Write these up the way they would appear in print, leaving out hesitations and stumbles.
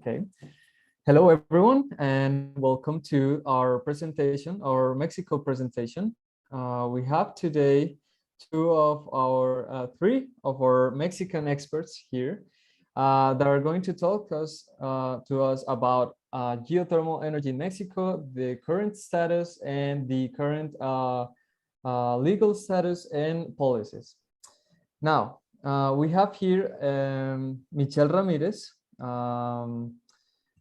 Okay. Hello, everyone, and welcome to our presentation, our Mexico presentation. We have today three of our Mexican experts here that are going to talk to us about geothermal energy in Mexico, the current status, and the current legal status and policies. Now, we have here Michelle Ramirez.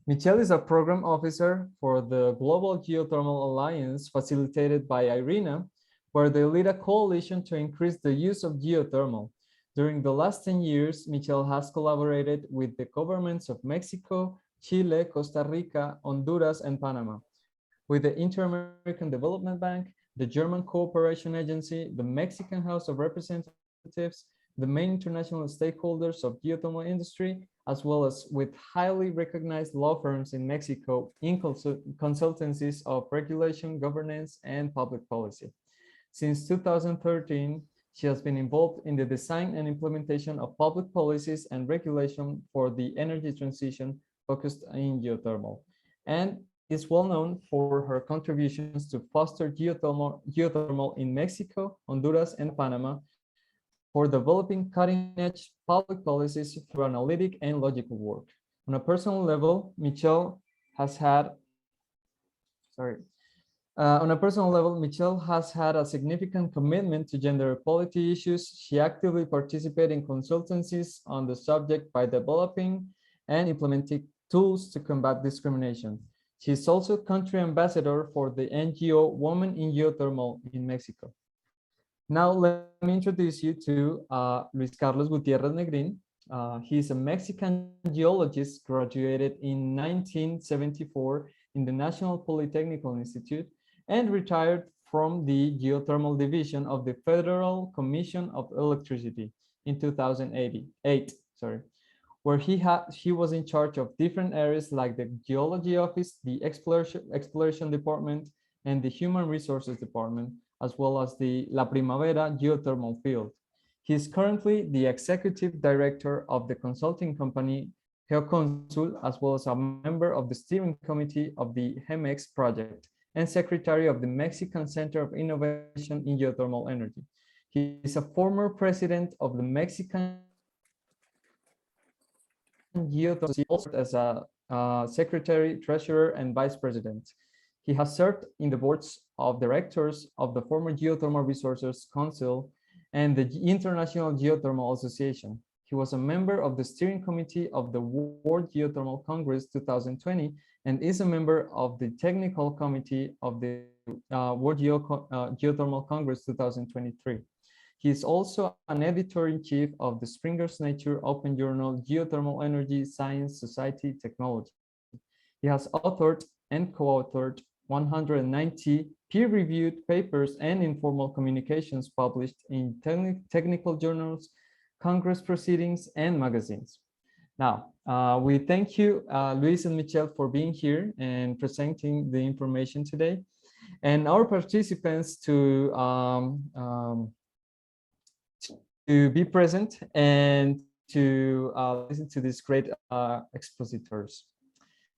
Michelle is a program officer for the Global Geothermal Alliance facilitated by IRENA, where they lead a coalition to increase the use of geothermal. During the last 10 years, Michelle has collaborated with the governments of Mexico, Chile, Costa Rica, Honduras, and Panama, with the Inter-American Development Bank, the German Cooperation Agency, the Mexican House of Representatives, the main international stakeholders of geothermal industry, as well as with highly recognized law firms in Mexico in consultancies of regulation, governance, and public policy. Since 2013, she has been involved in the design and implementation of public policies and regulation for the energy transition focused in geothermal, and is well known for her contributions to foster geothermal in Mexico, Honduras, and Panama, for developing cutting-edge public policies through analytic and logical work. On a personal level, Michelle has had a significant commitment to gender equality issues. She actively participated in consultancies on the subject by developing and implementing tools to combat discrimination. She is also country ambassador for the NGO Women in Geothermal in Mexico. Now, let me introduce you to Luis Carlos Gutierrez Negrin. He is a Mexican geologist, graduated in 1974 in the National Polytechnical Institute and retired from the Geothermal Division of the Federal Commission of Electricity in 2008, where he was in charge of different areas like the Geology Office, the Exploration Department, and the Human Resources Department, as well as the La Primavera geothermal field. He is currently the executive director of the consulting company Geoconsul, as well as a member of the steering committee of the GEMEX project and secretary of the Mexican Center of Innovation in Geothermal Energy. He is a former president of the Mexican Geothermal, also as a secretary, treasurer, and vice president. He has served in the boards of directors of the former Geothermal Resources Council and the International Geothermal Association. He was a member of the steering committee of the World Geothermal Congress 2020 and is a member of the technical committee of the World Geothermal Congress 2023. He is also an editor-in-chief of the Springer's Nature Open Journal Geothermal Energy Science Society Technology. He has authored and co-authored 190 peer-reviewed papers and informal communications published in technical journals, Congress proceedings, and magazines. Now, we thank you, Luis and Michelle, for being here and presenting the information today, and our participants to be present and to listen to these great expositors.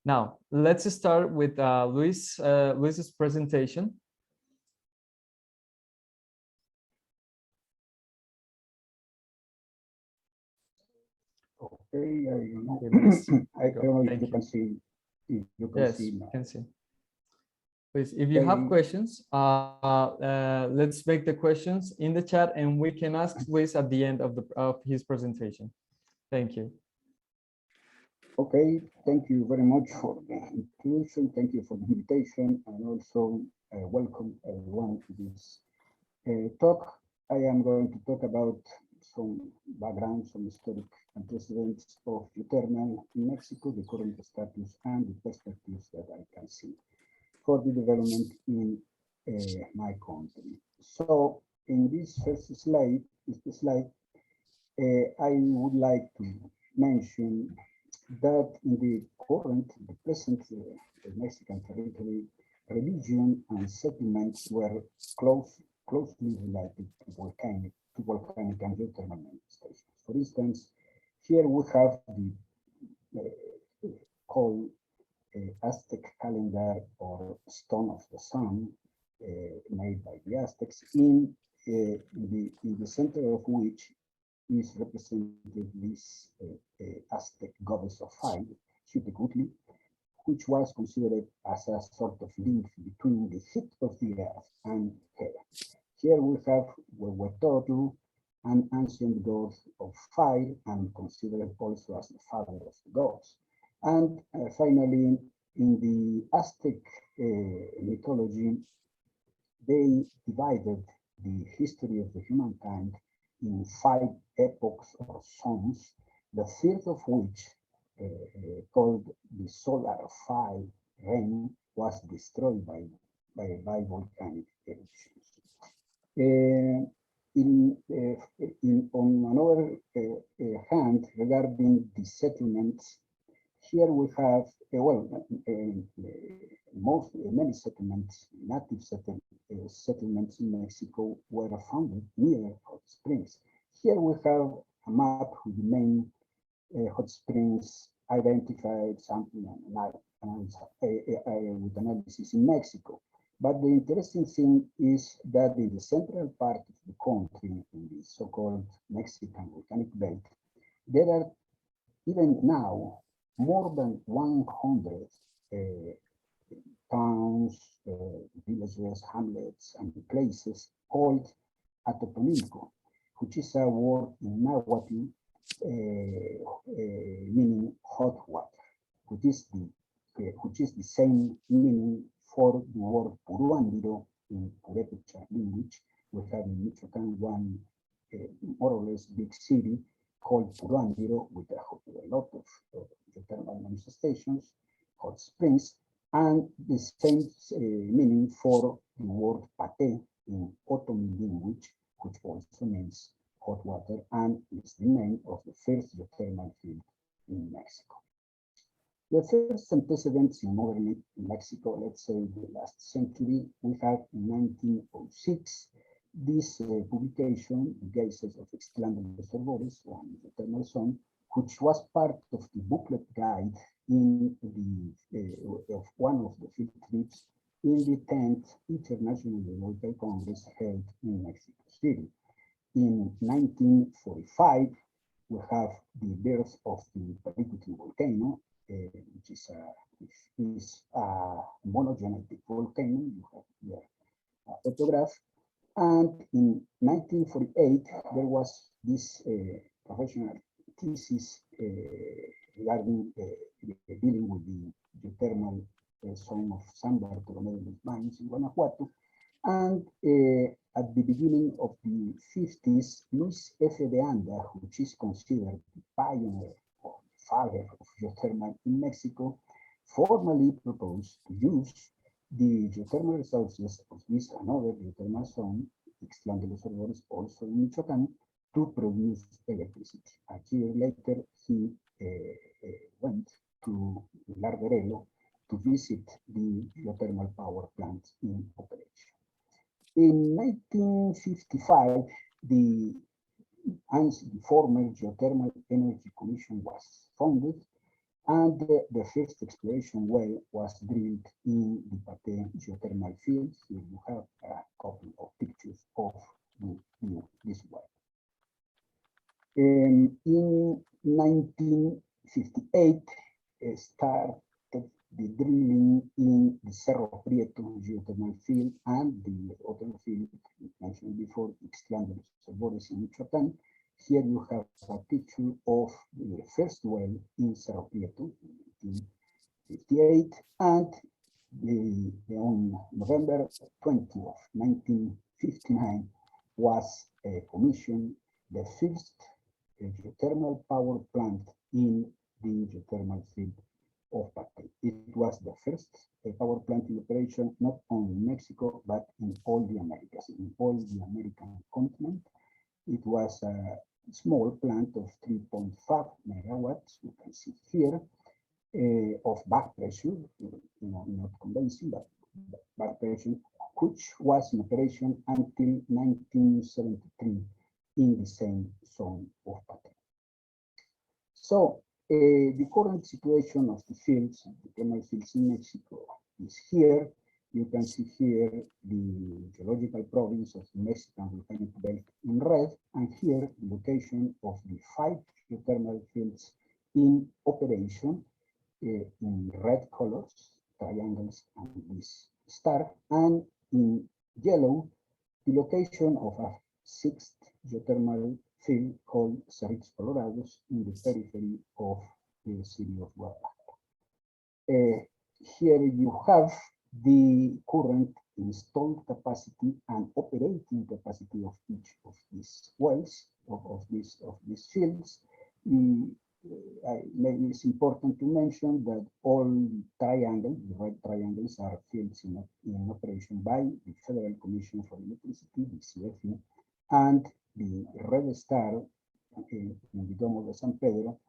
Now, let's start with Luis's presentation. Okay, I don't know if you can see. Yes, you can see. Please, if you have questions, let's make the questions in the chat, and we can ask Luis at the end of his presentation. Thank you. Okay, thank you very much for the introduction. Thank you for the invitation, and also welcome everyone to this talk. I am going to talk about some background, some historic antecedents of geothermal in Mexico, the current status, and the perspectives that I can see for the development in my country. So, in this first slide, I would like to mention that in the present Mexican territory, religion and settlements were closely related to volcanic and geothermal manifestations. For instance, here we have the called Aztec calendar or stone of the sun, made by the Aztecs, in the center of which is represented this Aztec goddess of fire, Xiuhtecuhtli, which was considered as a sort of link between the heat of the earth and heaven. Here we have Huehueteotl, an ancient god of fire and considered also as the father of the gods. And finally, in the Aztec mythology, they divided the history of the humankind in 5 epochs or zones, the third of which, called the solar fire reign, was destroyed by volcanic eruptions. On another hand, regarding the settlements, here we have, many settlements, native settlements in Mexico were founded near hot springs. Here we have a map with the main hot springs identified, sampling and with analysis in Mexico. But the interesting thing is that in the central part of the country, in the so-called Mexican volcanic belt, there are even now more than 100 towns, villages, hamlets, and places called Atotonilco, which is a word in Nahuatl meaning hot water, which is the same meaning for the word Puruándiro in Purépecha language. We have in Michoacán one more or less big city called Puruándiro with a lot of geothermal manifestations, hot springs, and the same meaning for the word Pate in Otomi language, which also means hot water and is the name of the first geothermal field in Mexico. The first antecedents in modern Mexico, let's say the last century, we have in 1906 this publication, Geysers of Exclando Reservoirs, one geothermal zone, which was part of the booklet guide in of one of the field trips in the 10th International Geological Congress held in Mexico City. In 1945, we have the birth of the Paricutin volcano, which is a monogenetic volcano. You have here a photograph. And in 1948, there was this professional thesis regarding dealing with the geothermal zone of San Bartolomé de los Mines in Guanajuato. And at the beginning of the 50s, Luis F. de Anda, which is considered the pioneer or the father of geothermal in Mexico, formally proposed to use the geothermal resources of this another geothermal zone, Ixtlán de los Herbores, also in Michoacán, to produce electricity. A year later, he went to Larderelo to visit the geothermal power plant in operation. In 1955, the former Geothermal Energy Commission was founded, and the first exploration well was drilled in the Pate geothermal field. Here you have a couple of pictures of this well. In 1958, started the drilling in the Cerro Prieto geothermal field and the other field mentioned before, Ixtlán de los Herbores in Michoacán. Here you have a picture of the first well in Cerro Prieto in 1958, and on November 20 of 1959 was commissioned the first geothermal power plant in the geothermal field of Pate. It was the first power plant in operation not only in Mexico, but in all the Americas, in all the American continent. It was a small plant of 3.5 megawatts, you can see here, of back pressure, not condensing, but back pressure, which was in operation until 1973 in the same zone of Pate. So, The current situation of the fields, the thermal fields in Mexico, is here. You can see here the geological province of the Mexican volcanic belt in red, and here the location of the 5 geothermal fields in operation in red colors, triangles, and this star, and in yellow, the location of a 6th geothermal field called Cerritos Colorados in the periphery of the city of Guadalajara. Here you have the current installed capacity and operating capacity of each of these wells, of these fields. Maybe it's important to mention that all triangles, the red triangles, are fields in operation by the Federal Commission for Electricity, the CFE, and the red star in the Domo de San Pedro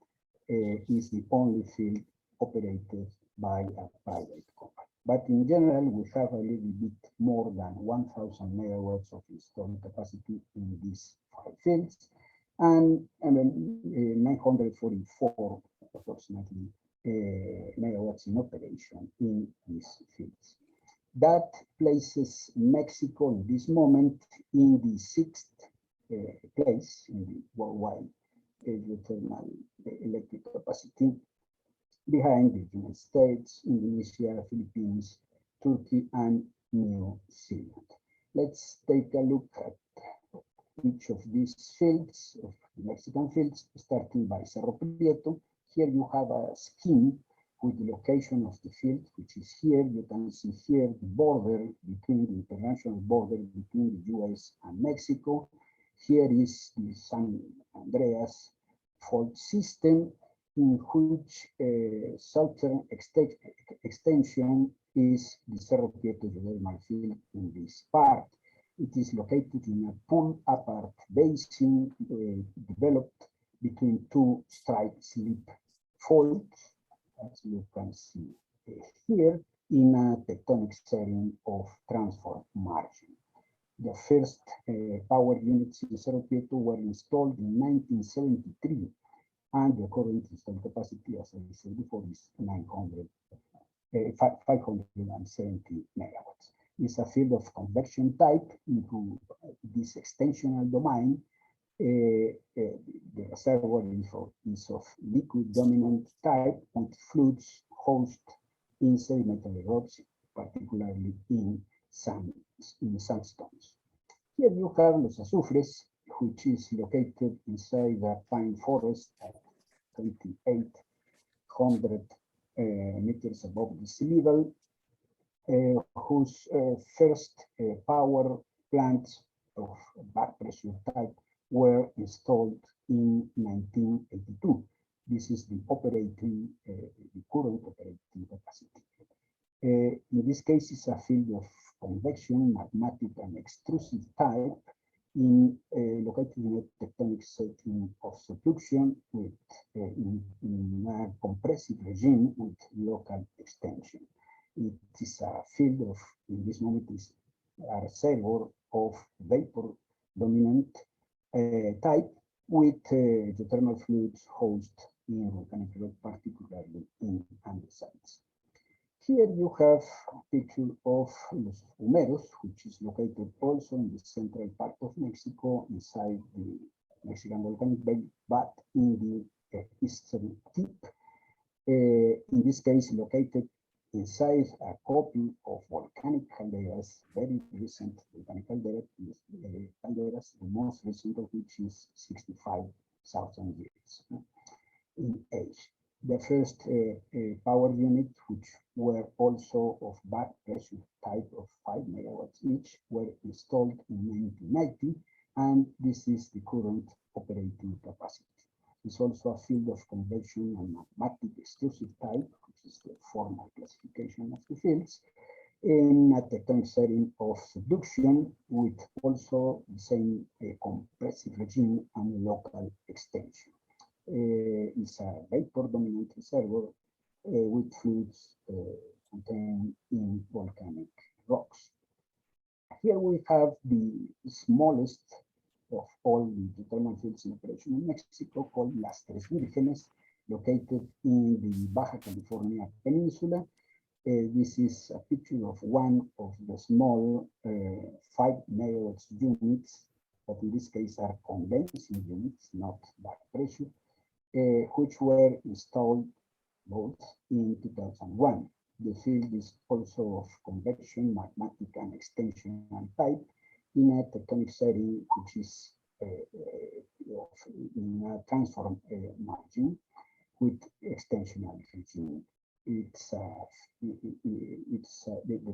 is the only field operated by a private company. But in general, we have a little bit more than 1,000 megawatts of installed capacity in these 5 fields, and 944 approximately megawatts in operation in these fields. That places Mexico in this moment in the 6th place in the worldwide geothermal electric capacity, behind the United States, Indonesia, Philippines, Turkey, and New Zealand. Let's take a look at each of these fields, of the Mexican fields, starting by Cerro Prieto. Here you have a scheme with the location of the field, which is here. You can see here the border between the international border between the US and Mexico. Here is the San Andreas fault system, in which southern extension is the Cerro Prieto geothermal field in this part. It is located in a pull-apart basin developed between 2 strike slip faults, as you can see here, in a tectonic setting of transform margin. The first power units in Cerro Prieto were installed in 1973, and the current installed capacity, as I said before, is 570 megawatts. It's a field of convection type into this extensional domain. The reservoir is of liquid dominant type with fluids housed in sedimentary rocks, particularly in sandstones. Here you have Los Azufres, which is located inside the pine forest at 2,800 meters above the sea level, whose first power plants of back pressure type were installed in 1982. This is the operating, the current operating capacity. In this case, it's a field of convection, magmatic, and extrusive type, located in a tectonic setting of subduction with in a compressive regime with local extension. It is a field of, in this moment, is a reservoir of vapor dominant type with geothermal fluids housed in volcanic rock, particularly in andesites. Here you have a picture of Los Humeros, which is located also in the central part of Mexico, inside the Mexican volcanic belt, but in the eastern tip. In this case, located inside a couple of volcanic calderas, very recent volcanic calderas, the most recent of which is 65,000 years in age. The first power unit, which were also of back pressure type of 5 megawatts each, were installed in 1990, and this is the current operating capacity. It's also a field of convection and magmatic extrusive type, which is the formal classification of the fields, in a tectonic setting of subduction with also the same compressive regime and local extension. Is a vapor dominant reservoir with fluids contained in volcanic rocks. Here we have the smallest of all the geothermal fields in operation in Mexico, called Las Tres Vírgenes. located in the Baja California Peninsula. This is a picture of one of the small 5 megawatts units, but in this case are condensing units, not back pressure, which were installed both in 2001. The field is also of convection, magmatic, and extensional type in a tectonic setting, which is in a transform margin with extensional regime. The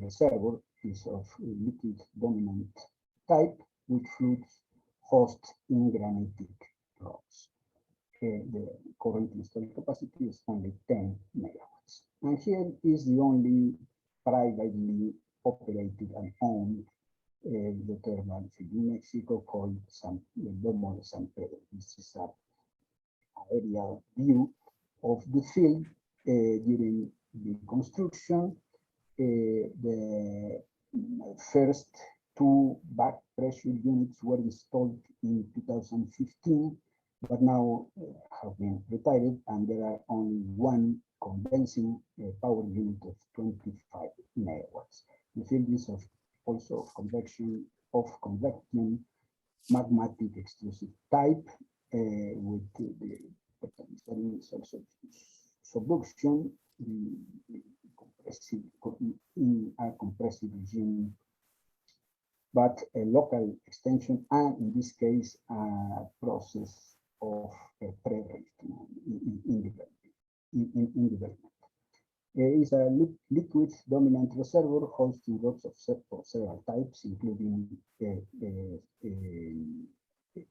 reservoir is of liquid dominant type with fluids host in granitic rocks. The current installed capacity is only 10 megawatts. And here is the only privately operated and owned geothermal field in Mexico called the Domo de San Pedro. This is an aerial view of the field during the construction. The first 2 back pressure units were installed in 2015, but now have been retired, and there are only 1 condensing power unit of 25 megawatts. The field is also of convection, magmatic extrusive type, with the is also subduction in a compressive regime, but a local extension, and in this case, a process of pre-rate in development. There is a liquid dominant reservoir hosting rocks of several types, including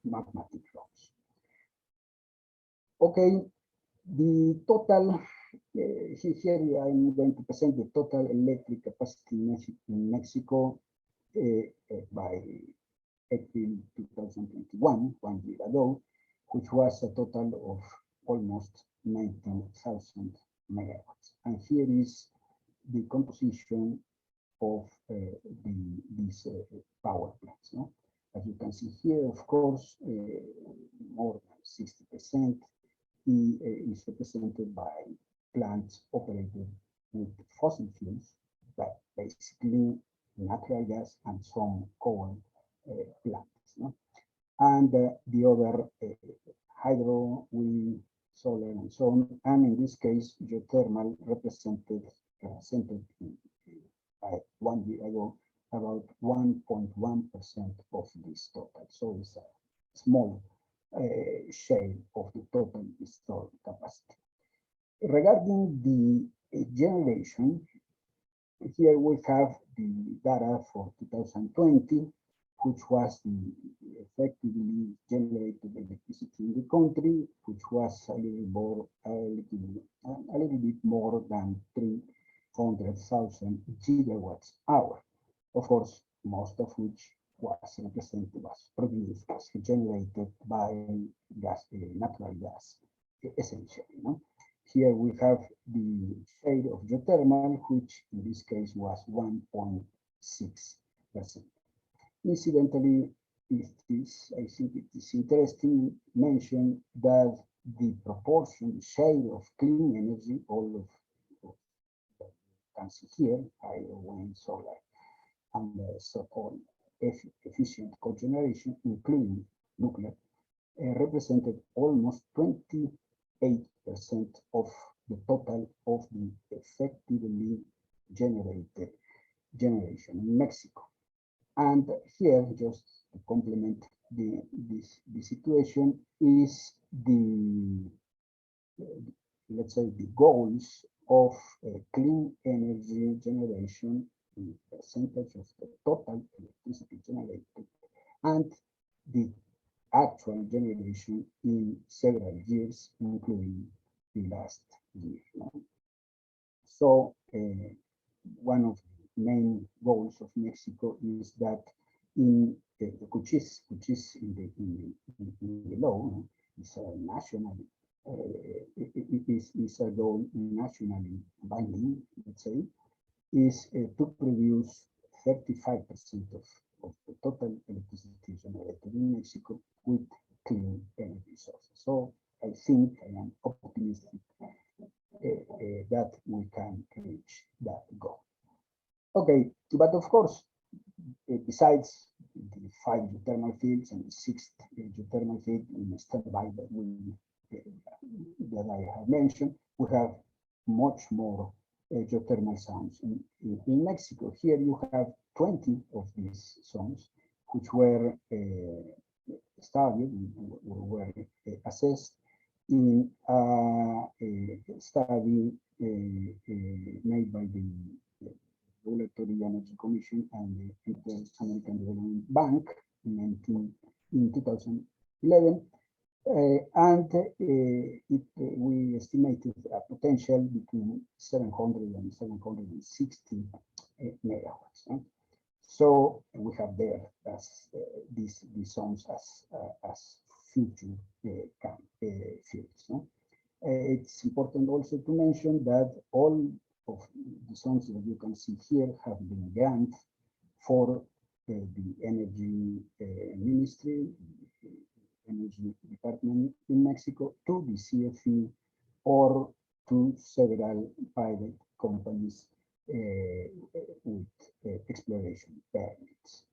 magmatic rocks. Okay, the total, here I'm going to present the total electric capacity in Mexico by April 2021, 1 year ago, which was a total of almost 19,000 megawatts. And here is the composition of these power plants. No? As you can see here, of course, more than 60% is represented by plants operated with fossil fuels, but basically natural gas and some coal plants. No? And the other hydro, wind, solar, and so on. And in this case, geothermal represented by 1 year ago about 1.1% of this total. So it's a small share of the total installed capacity. Regarding the generation, here we have the data for 2020, which was the effectively generated electricity in the country, which was a little bit more than 300,000 gigawatts hour. Of course, most of which was produced, was generated by natural gas, essentially. No? Here we have the share of geothermal, which in this case was 1.6%. Incidentally, I think it is interesting to mention that the proportion, share of clean energy, all of you can see here, hydro, wind, solar, and so-called efficient cogeneration, including nuclear, represented almost 28% of the total of the effectively generated generation in Mexico. And here, just to complement the situation, is let's say, the goals of clean energy generation in percentage of the total electricity generated, and the actual generation in several years, including the last year. No? So one of the main goals of Mexico is that which is in the law, no? It's a national is a goal nationally binding, let's say, is to produce 35% of the total electricity generated in Mexico with clean energy sources. So I think I am optimistic that we can reach that goal. Okay, but of course, besides the 5 geothermal fields and the 6th geothermal field in standby that I have mentioned, we have much more geothermal zones. In Mexico, here you have 20 of these zones, which were studied, were assessed in a study made by the Regulatory Energy Commission and the Inter-American Development Bank in 2011. We estimated a potential between 700 and 760 megawatts. Right? So we have there as these zones as future fields. No? It's important also to mention that all of the zones that you can see here have been granted for the Energy Ministry, Energy Department in Mexico, to the CFE or to several private companies with exploration permits.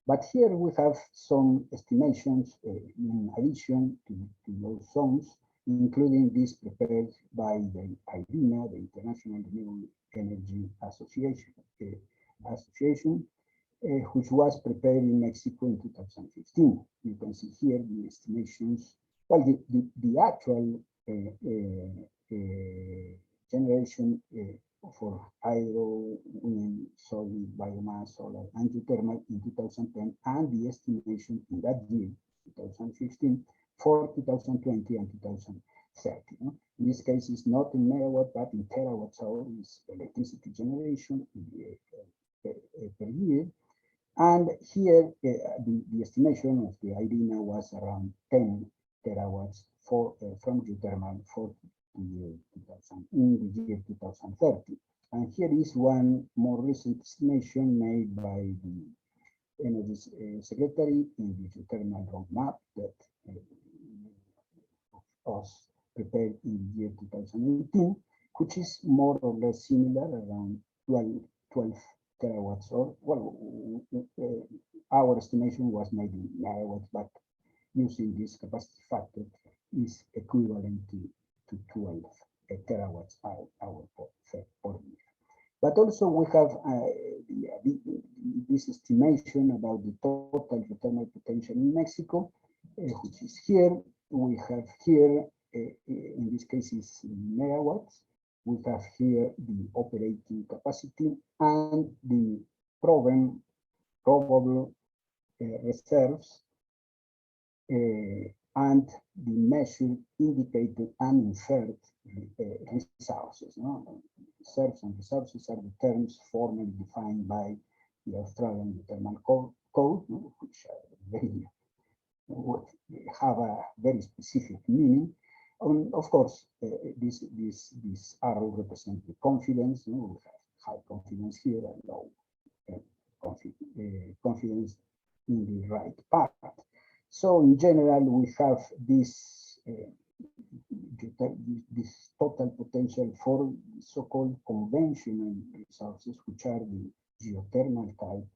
But here we have some estimations in addition to those zones, including this prepared by the IRENA, the International Renewable Energy Association, which was prepared in Mexico in 2015. You can see here the estimations. Well, the actual generation for hydro, wind, solid, biomass, solar, and geothermal in 2010, and the estimation in that year, 2015, for 2020 and 2030. No? In this case, it's not in megawatt, but in terawatt hours electricity generation per year. And here, the estimation of the IRENA was around 10 terawatts from geothermal for the year 2000, in the year 2030. And here is one more recent estimation made by the Energy Secretary in the geothermal roadmap that us prepared in the year 2018, which is more or less similar, around 12 terawatts, or well, our estimation was made in megawatts, but using this capacity factor is equivalent to 12 terawatts hour per year. But also we have this estimation about the total geothermal potential in Mexico, which is here. We have here, in this case, is megawatts. We have here the operating capacity and the probable reserves and the measured, indicated, and inferred resources. No? Reserves and resources are the terms formally defined by the Australian Geothermal Code, no? Which are have a very specific meaning. Of course, this arrow represents the confidence. You know, we have high confidence here and low confidence in the right part. So in general, we have this total potential for so-called conventional resources, which are the geothermal type,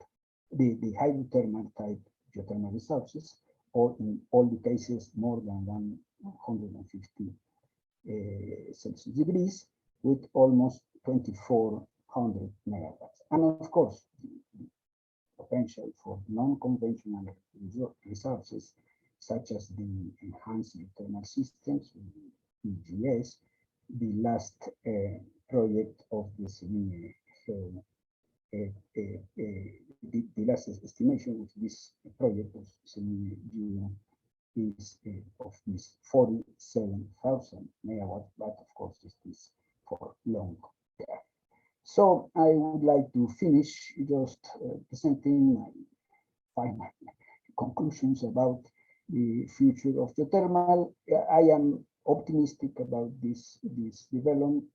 the hydrothermal type geothermal resources, or in all the cases more than 150 Celsius degrees, with almost 2,400 megawatts. And of course, the potential for non-conventional resources, such as the enhanced geothermal systems, EGS, the last project of the CEMIE, the last estimation of this project of CEMIE is of this 47,000 megawatts, but of course this is for long term. So I would like to finish just presenting my final conclusions about the future of geothermal. I am optimistic about this development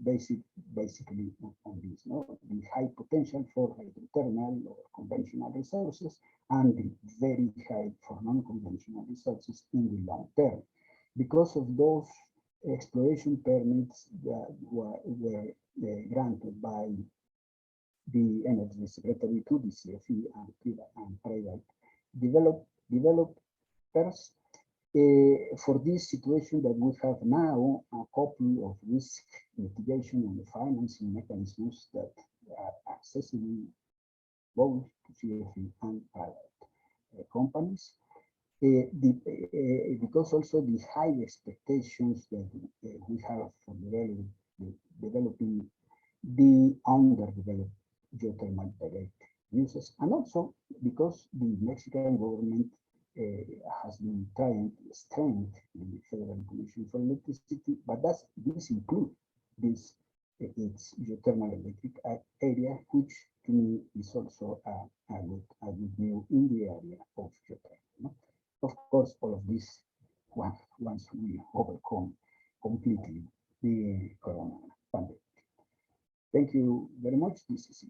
basically on this, no? The high potential for hydrothermal or conventional resources and the very high for non-conventional resources in the long term. Because of those exploration permits that were granted by the Energy Secretary to the CFE and private developers. For this situation that we have now, a couple of risk mitigation and financing mechanisms that are accessible both to CFE and private companies. Because also the high expectations that we have for developing the underdeveloped geothermal direct uses, and also because the Mexican government has been trying to strengthen the Federal Commission for Electricity, but this includes this its geothermal electric area, which to me is also a good new in the area of geothermal. No? Of course, all of this once we overcome completely the corona pandemic. Thank you very much. This is it.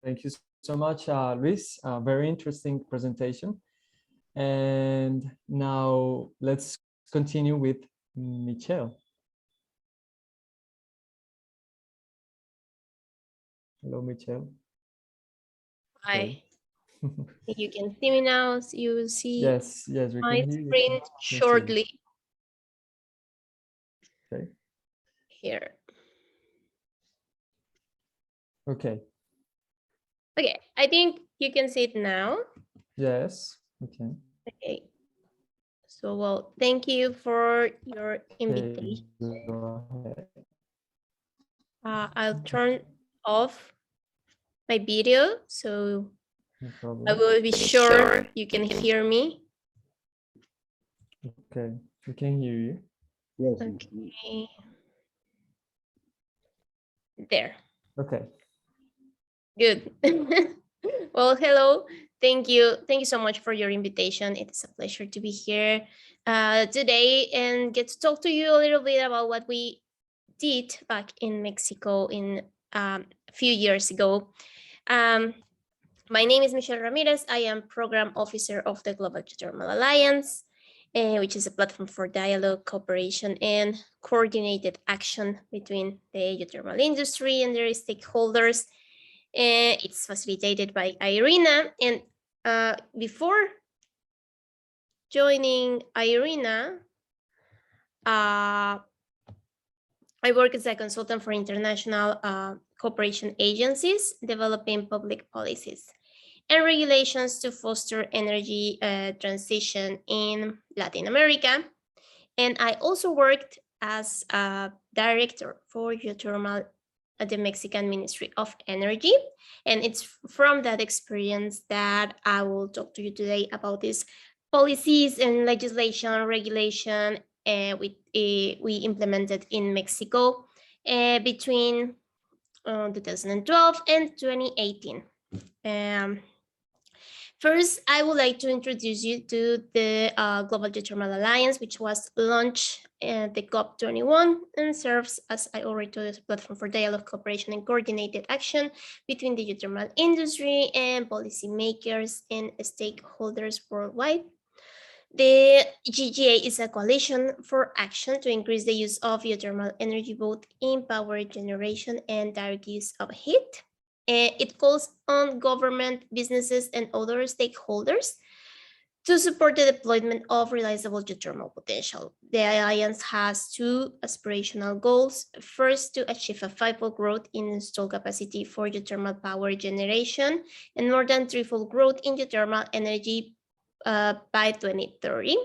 Thank you so much, Luis. Very interesting presentation. And now let's continue with Michelle. Hello, Michelle. Hi. You can see me now. So you will see yes, we my can hear screen you. shortly. Okay. Here. Okay. Okay, I think you can see it now. Yes, okay. Okay. So, well, thank you for your invitation. Go ahead. I'll turn off my video, so No problem. I will be sure you can hear me. Okay, we can hear you. Yes. Okay. There. Okay. Good. Well, hello. Thank you. Thank you so much for your invitation. It is a pleasure to be here today and get to talk to you a little bit about what we did back in Mexico in a few years ago. My name is Michelle Ramirez. I am Program Officer of the Global Geothermal Alliance, which is a platform for dialogue, cooperation, and coordinated action between the geothermal industry and their stakeholders. It's facilitated by IRENA. And before joining IRENA, I work as a consultant for international cooperation agencies, developing public policies and regulations to foster energy transition in Latin America. And I also worked as a director for geothermal at the Mexican Ministry of Energy. And it's from that experience that I will talk to you today about these policies and legislation, regulation we implemented in Mexico between 2012 and 2018. First, I would like to introduce you to the Global Geothermal Alliance, which was launched at the COP21 and serves, as I already told you, as a platform for dialogue, cooperation, and coordinated action between the geothermal industry and policymakers and stakeholders worldwide. The GGA is a coalition for action to increase the use of geothermal energy, both in power generation and direct use of heat. It calls on government, businesses, and other stakeholders to support the deployment of realizable geothermal potential. The Alliance has two aspirational goals. First, to achieve a fivefold growth in installed capacity for geothermal power generation and more than threefold growth in geothermal energy by 2030.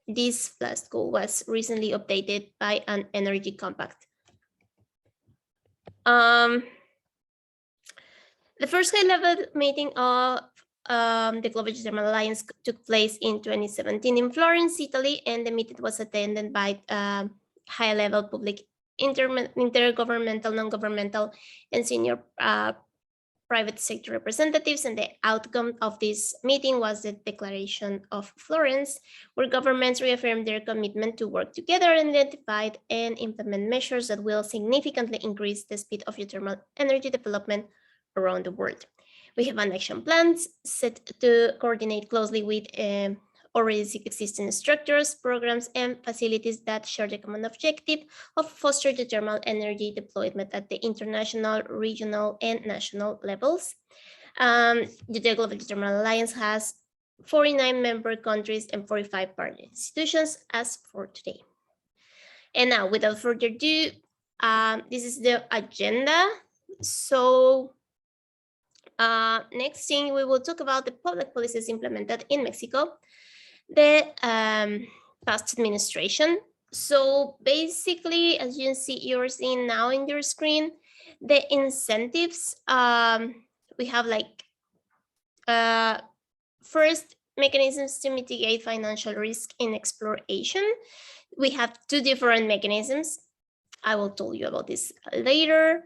This last goal was recently updated by an energy compact. The first high-level meeting of the Global Geothermal Alliance took place in 2017 in Florence, Italy, and the meeting was attended by high-level public, intergovernmental, non-governmental, and senior private sector representatives, and the outcome of this meeting was the Declaration of Florence, where governments reaffirmed their commitment to work together and identify and implement measures that will significantly increase the speed of geothermal energy development around the world. We have an action plan set to coordinate closely with already existing structures, programs, and facilities that share the common objective of foster geothermal energy deployment at the international, regional, and national levels. The Global Geothermal Alliance has 49 member countries and 45 partner institutions as for today. And now, without further ado, this is the agenda. So next thing, we will talk about the public policies implemented in Mexico, the past administration. So basically, as you can see, you're seeing now in your screen, the incentives. We have like first, mechanisms to mitigate financial risk in exploration. We have two different mechanisms. I will tell you about this later.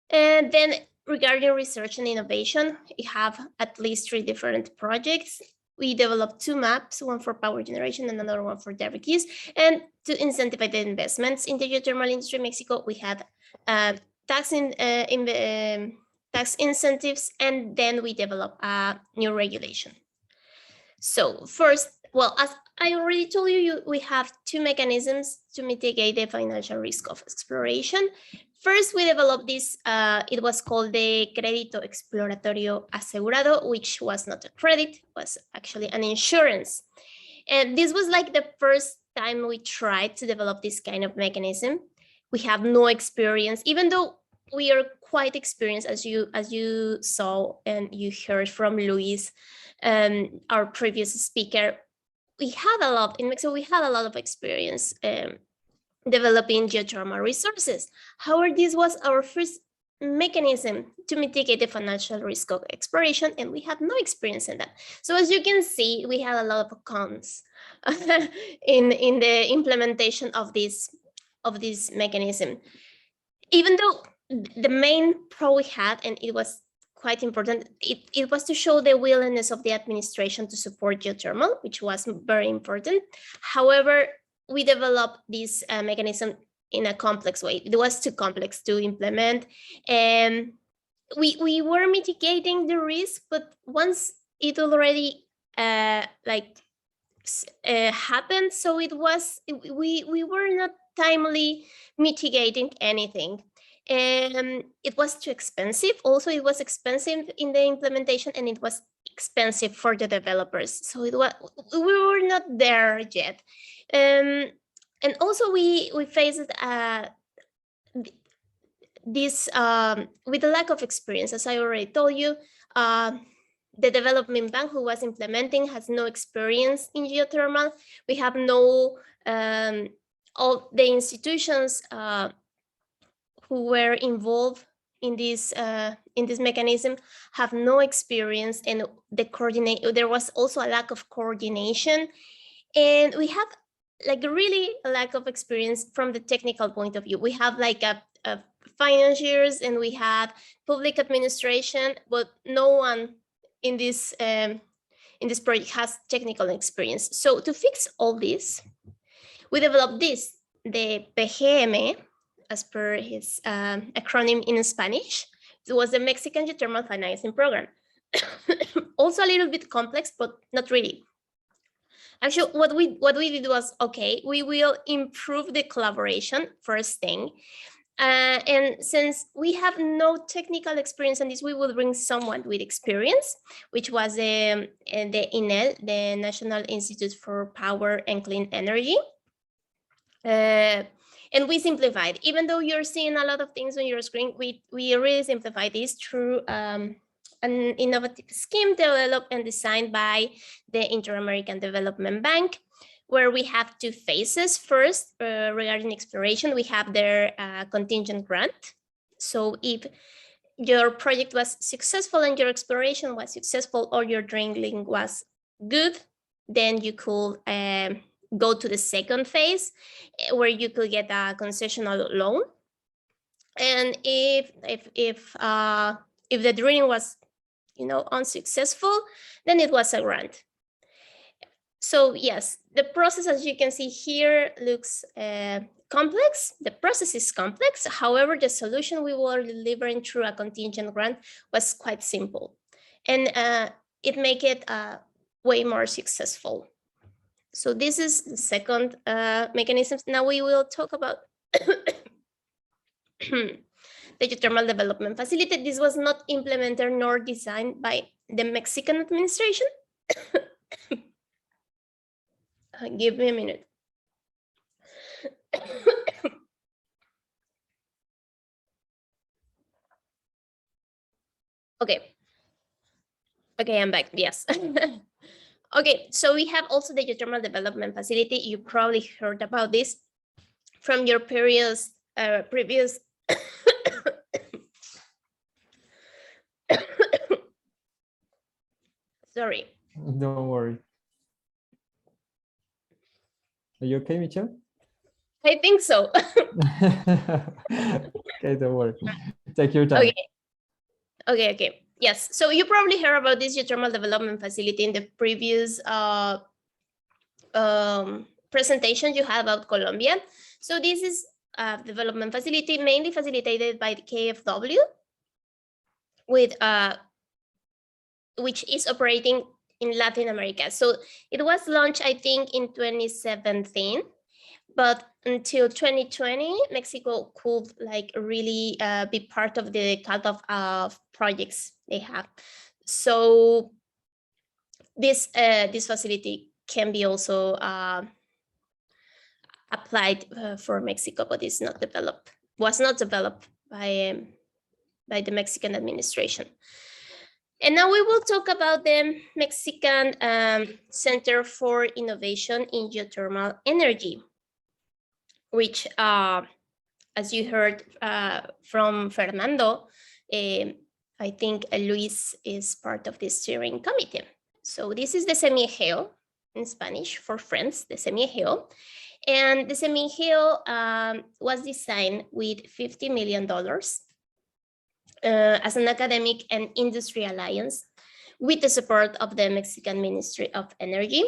And then regarding research and innovation, we have at least 3 different projects. We developed 2 maps, one for power generation and another one for direct use. And to incentivize the investments in the geothermal industry in Mexico, we had tax incentives, and then we developed a new regulation. So first, well, as I already told you, we have 2 mechanisms to mitigate the financial risk of exploration. First, we developed this, it was called the Crédito Exploratorio Asegurado, which was not a credit, was actually an insurance. And this was like the first time we tried to develop this kind of mechanism. We have no experience, even though we are quite experienced, as you saw and you heard from Luis, our previous speaker. We had a lot in Mexico. We had a lot of experience developing geothermal resources. However, this was our first mechanism to mitigate the financial risk of exploration, and we had no experience in that. So as you can see, we had a lot of cons in the implementation of this mechanism. Even though the main pro we had, and it was quite important, it was to show the willingness of the administration to support geothermal, which was very important. However, we developed this mechanism in a complex way. It was too complex to implement, and we were mitigating the risk, but once it already happened, so we were not timely mitigating anything. And it was too expensive. Also, it was expensive in the implementation, and it was expensive for the developers. So we were not there yet. And also we faced this with the lack of experience. As I already told you, the development bank who was implementing has no experience in geothermal. We have no, all the institutions who were involved in this mechanism have no experience, and there was also a lack of coordination, and we have like really a lack of experience from the technical point of view. We have like a financiers, and we have public administration, but no one in this project has technical experience. So to fix all this, we developed the PGM, as per his acronym in Spanish. It was the Mexican Geothermal Financing Program. Also a little bit complex, but not really. Actually, what we did was, okay, we will improve the collaboration, first thing. And since we have no technical experience on this, we will bring someone with experience, which was the INEL, the National Institute for Power and Clean Energy. And we simplified. Even though you're seeing a lot of things on your screen, we really simplified this through an innovative scheme developed and designed by the Inter-American Development Bank, where we have 2 phases. First, regarding exploration, we have their contingent grant. So if your project was successful and your exploration was successful, or your drilling was good, then you could go to the second phase, where you could get a concessional loan. And if If the drilling was, unsuccessful, then it was a grant. So yes, the process, as you can see here, looks complex. The process is complex. However, the solution we were delivering through a contingent grant was quite simple, and it made it way more successful. So this is the second mechanism. Now we will talk about the Geothermal Development Facility. This was not implemented nor designed by the Mexican administration. Give me a minute. Okay, I'm back. Yes. Okay, so we have also the Geothermal Development Facility. You probably heard about this from your previous sorry. Don't worry. Are you okay, Michelle? I think so. Okay, don't worry. Take your time. Okay. Yes, so you probably heard about this Geothermal Development Facility in the previous presentation you had about Colombia. So this is a development facility mainly facilitated by the KfW, with which is operating in Latin America. So it was launched, I think, in 2017, but until 2020, Mexico could really be part of the kind of projects they have. So this facility can be also applied for Mexico, but it's not developed. Was not developed by the Mexican administration. And now we will talk about the Mexican Center for Innovation in Geothermal Energy, which, as you heard from Fernando, I think Luis is part of the steering committee. So this is the Semigeo in Spanish for friends, the Semigeo. And the Semigeo was designed with $50 million as an academic and industry alliance with the support of the Mexican Ministry of Energy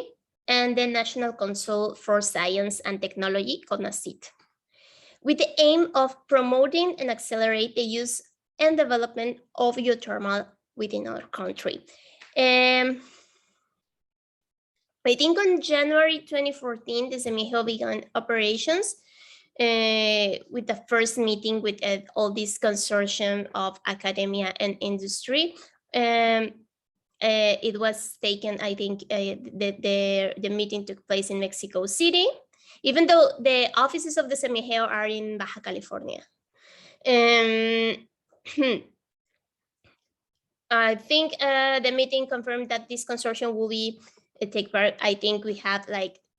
and the National Council for Science and Technology, CONACYT, with the aim of promoting and accelerate the use and development of geothermal within our country. I think on January 2014, the Semigeo began operations with the first meeting with all this consortium of academia and industry. It was taken, I think, the meeting took place in Mexico City, even though the offices of the Semigeo are in Baja California. I think the meeting confirmed that this consortium will be take part. I think we have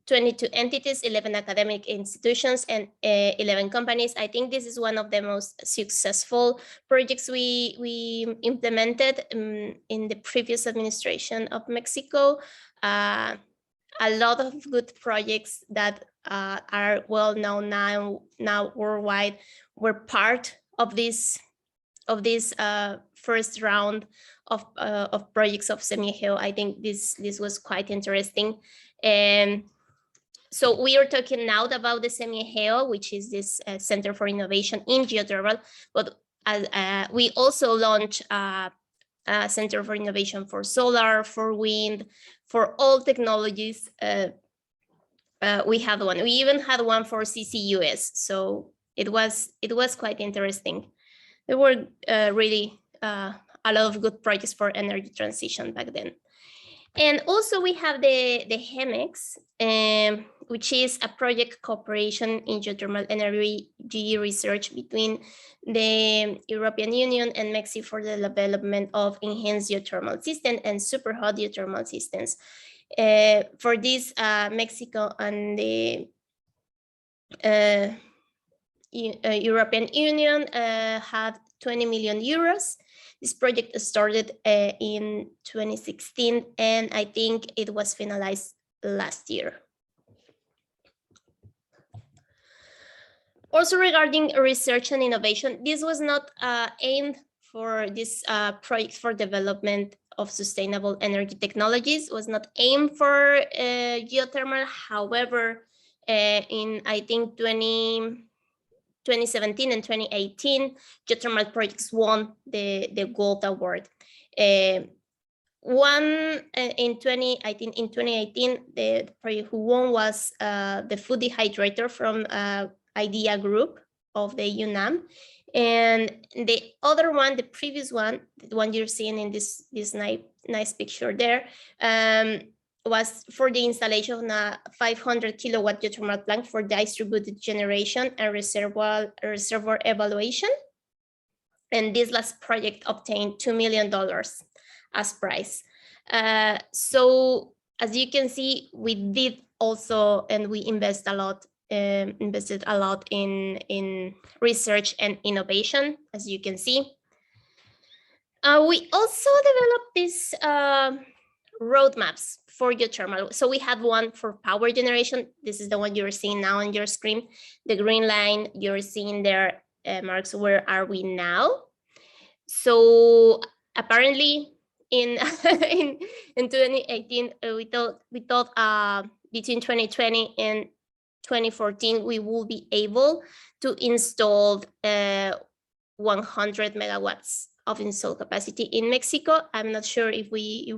22 entities, 11 academic institutions, and 11 companies. I think this is one of the most successful projects we implemented in the previous administration of Mexico. A lot of good projects that are well known now worldwide were part of this first round of projects of Semigeo. I think this was quite interesting. And so we are talking now about the Semigeo, which is this Center for Innovation in Geothermal, but we also launched a Center for Innovation for solar, for wind, for all technologies. We had one. We even had one for CCUS. So it was quite interesting. There were really a lot of good projects for energy transition back then. And also we have the HEMEX, which is a project cooperation in geothermal energy research between the European Union and Mexico for the development of enhanced geothermal systems and super hot geothermal systems. For this, Mexico and the European Union had 20 million euros. This project started in 2016, and I think it was finalized last year. Also regarding research and innovation, this was not aimed for this project for development of sustainable energy technologies was not aimed for geothermal. However, in I think 2017 and 2018, geothermal projects won the Gold Award. One in 2018, the project who won was the food dehydrator from IDEA Group of the UNAM. And the other one, the previous one, the one you're seeing in this nice picture there, was for the installation of a 500 kilowatt geothermal plant for distributed generation and reservoir evaluation. And this last project obtained $2 million as prize. So as you can see, we did also, and we invested a lot in research and innovation, as you can see. We also developed these roadmaps for geothermal. So we had one for power generation. This is the one you're seeing now on your screen. The green line you're seeing there marks where are we now. So apparently in 2018, we thought between 2020 and 2014 we will be able to install 100 megawatts of installed capacity in Mexico. I'm not sure if we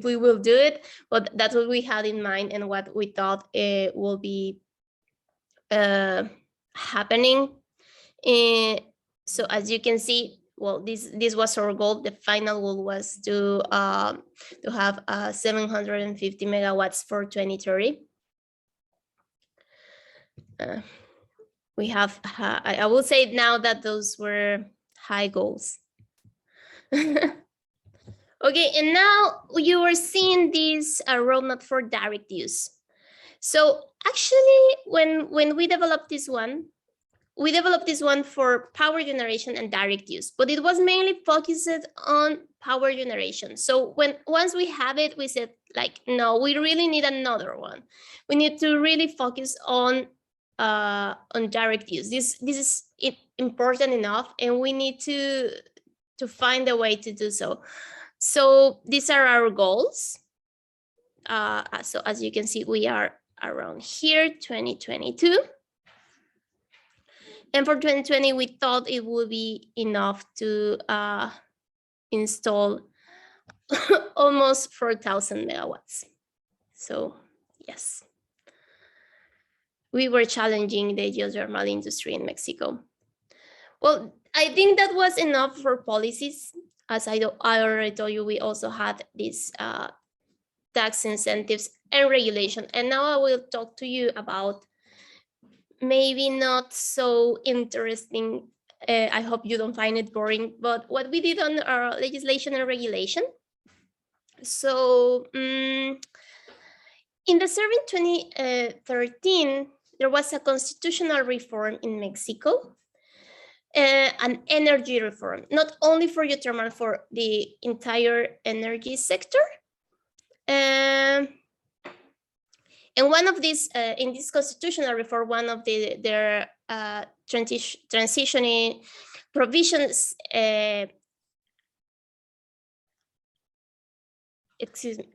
will do it, but that's what we had in mind and what we thought will be happening. So as you can see, well, this was our goal. The final goal was to have 750 megawatts for 2030. We have, I will say now that those were high goals. Okay, and now you are seeing this roadmap for direct use. So actually, when we developed this one, for power generation and direct use, but it was mainly focused on power generation. So once we have it, we said like, no, we really need another one. We need to really focus on direct use. This is important enough, and we need to find a way to do so. So these are our goals. So as you can see, we are around here, 2022. And for 2020, we thought it would be enough to install almost 4,000 megawatts. So yes, we were challenging the geothermal industry in Mexico. Well, I think that was enough for policies. As I already told you, we also had these tax incentives and regulation. And now I will talk to you about maybe not so interesting. I hope you don't find it boring, but what we did on our legislation and regulation. So in December 2013, there was a constitutional reform in Mexico, an energy reform, not only for geothermal, for the entire energy sector. And one of these, in this constitutional reform, one of their transitioning provisions, excuse me,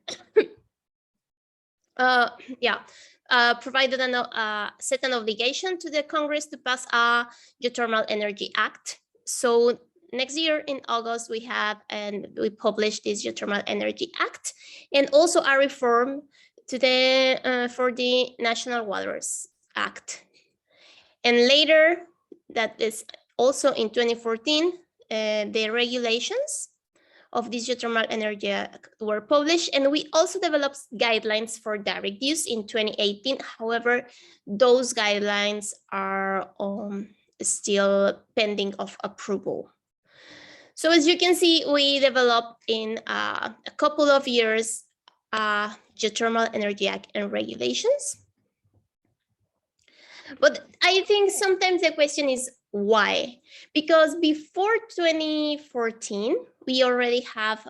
provided set an obligation to the Congress to pass a Geothermal Energy Act. So next year in August, we published this Geothermal Energy Act, and also a reform to the for the National Waters Act. And later, that is also in 2014, the regulations of this Geothermal Energy Act were published, and we also developed guidelines for direct use in 2018. However, those guidelines are still pending of approval. So as you can see, we developed in a couple of years Geothermal Energy Act and regulations. But I think sometimes the question is why? Because before 2014, we already have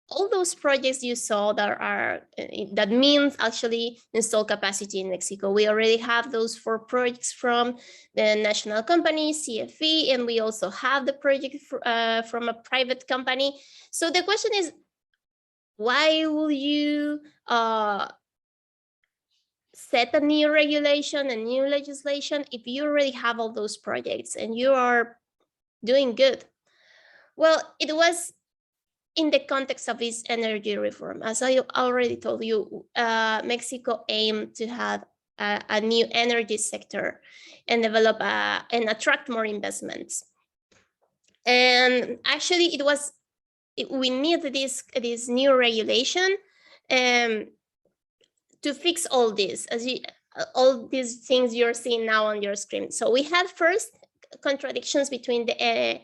all those projects you saw that means actually install capacity in Mexico. We already have those 4 projects from the national company, CFE, and we also have the project from a private company. So the question is, why will you set a new regulation, a new legislation, if you already have all those projects and you are doing good? Well, it was in the context of this energy reform. As I already told you, Mexico aimed to have a new energy sector and develop and attract more investments. And actually, we need this new regulation to fix all this, all these things you're seeing now on your screen. So we had first contradictions between the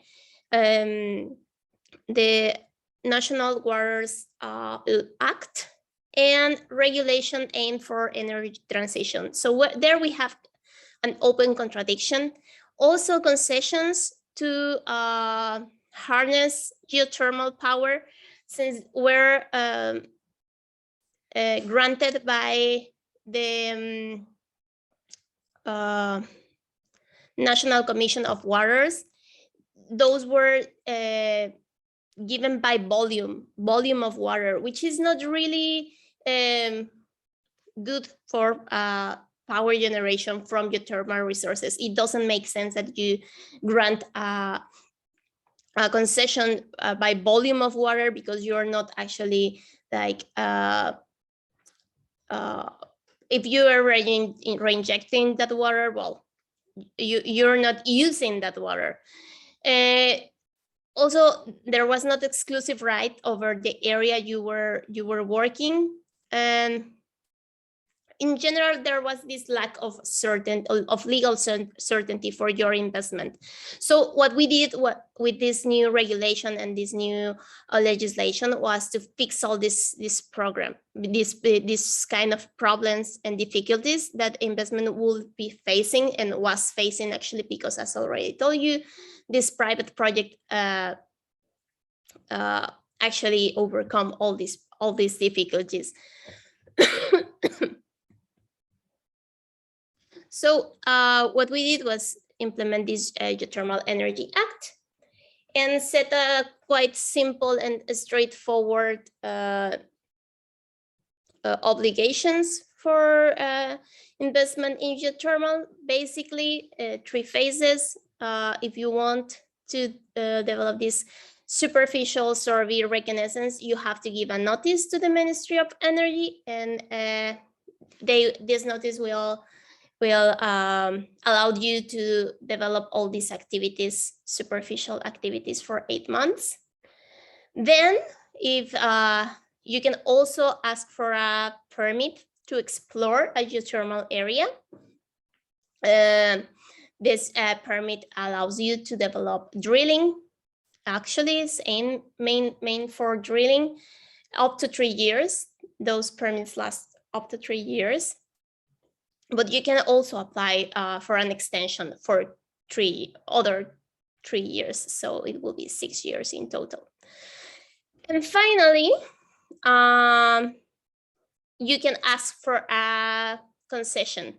National Waters Act and regulation aimed for energy transition. So there we have an open contradiction. Also concessions to harness geothermal power, since we're granted by the National Commission of Waters. Those were given by volume of water, which is not really good for power generation from geothermal resources. It doesn't make sense that you grant a concession by volume of water, because you're not actually like if you are reinjecting that water, well, you're not using that water. Also, there was not exclusive right over the area you were working, and in general, there was this lack of legal certainty for your investment. So what we did with this new regulation and this new legislation was to fix all this program, this kind of problems and difficulties that investment will be facing and was facing, actually, because, as I already told you, this private project actually overcome all these difficulties. So what we did was implement this Geothermal Energy Act and set a quite simple and straightforward obligations for investment in geothermal. Basically, 3 phases. If you want to develop this superficial survey reconnaissance, you have to give a notice to the Ministry of Energy, and this notice will allow you to develop all these activities, superficial activities, for 8 months. Then, if you can also ask for a permit to explore a geothermal area. This permit allows you to develop drilling. Actually, it's main for drilling up to 3 years. Those permits last up to 3 years. But you can also apply for an extension for other 3 years. So it will be 6 years in total. And finally, you can ask for a concession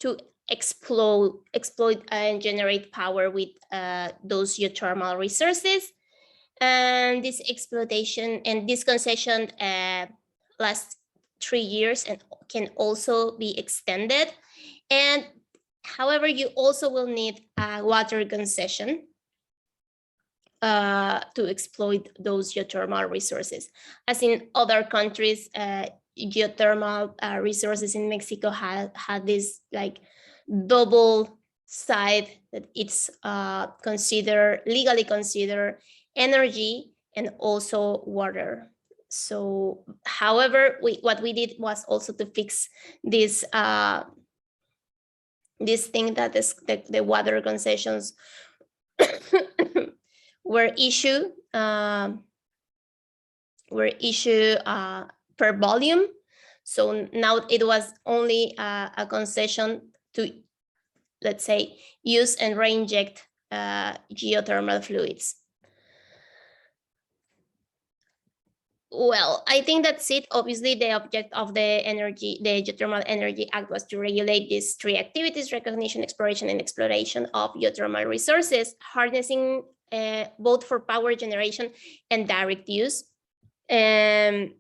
to exploit and generate power with those geothermal resources. And this exploitation and this concession lasts 3 years and can also be extended. And however, you also will need a water concession to exploit those geothermal resources. As in other countries, geothermal resources in Mexico had this like double side, that it's legally considered energy and also water. So, however, what we did was also to fix this this thing that the water concessions were issued per volume. So now it was only a concession to, let's say, use and reinject geothermal fluids. Well, I think that's it. Obviously, the object of the Geothermal Energy Act was to regulate these three activities: recognition, exploration, and exploration of geothermal resources, harnessing both for power generation and direct use. And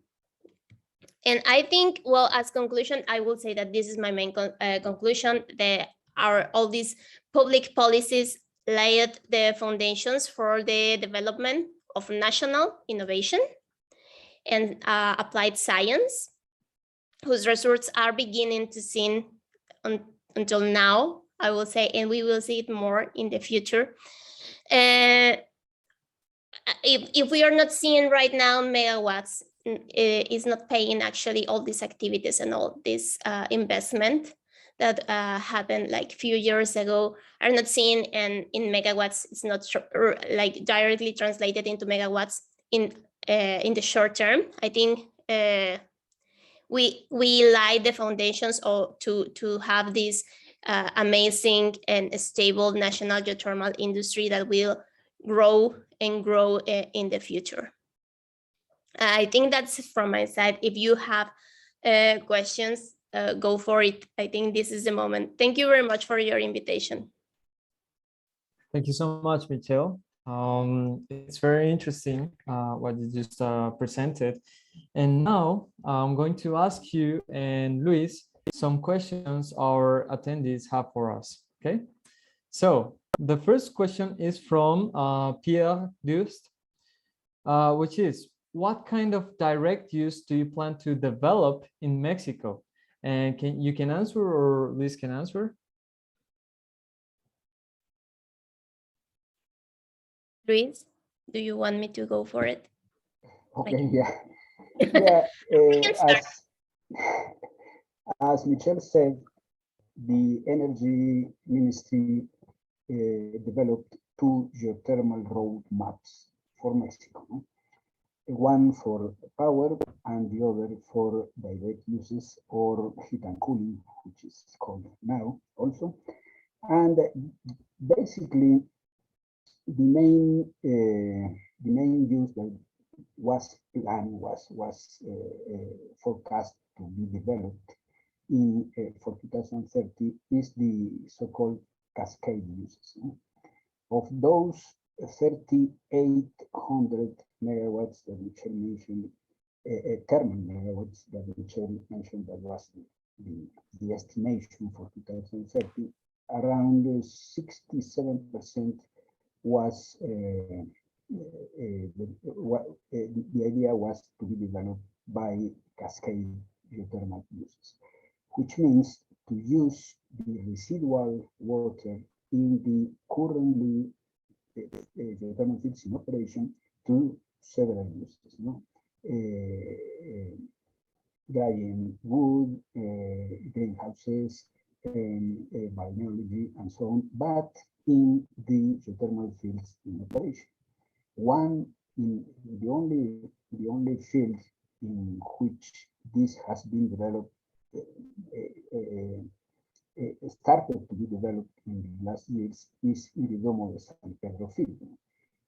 I think, well, as conclusion, I will say that this is my main conclusion. All these public policies laid the foundations for the development of national innovation and applied science, whose results are beginning to seen until now, I will say, and we will see it more in the future. If we are not seeing right now megawatts, is not paying actually all these activities and all this investment that happened like a few years ago are not seen, and in megawatts it's not like directly translated into megawatts in the short term. I think we laid the foundations to have this amazing and stable national geothermal industry that will grow and grow in the future. I think that's from my side. If you have questions, go for it. I think this is the moment. Thank you very much for your invitation. Thank you so much, Michelle. It's very interesting what you just presented. And now I'm going to ask you and Luis some questions our attendees have for us, okay? So the first question is from Pierre Dust, which is, what kind of direct use do you plan to develop in Mexico? And you can answer, or Luis can answer? Luis, do you want me to go for it? Okay, yeah. Yeah, as Michelle said, the Energy Ministry developed two geothermal road maps for Mexico. One for power and the other for direct uses or heat and cooling, which is called now also. And basically, the main use that was planned was forecast to be developed in for 2030 is the so-called cascade uses. Of those 3,800 megawatts that Michelle mentioned, thermal megawatts that Michelle mentioned, that was the estimation for 2030, around 67% was the idea was to be developed by cascade geothermal uses, which means to use the residual water in the currently geothermal fields in operation to several uses, drying wood, greenhouses, biology, and so on, but in the geothermal fields in operation. The only field in which this has been developed, started to be developed in the last years, is in the Domo de San Pedro field,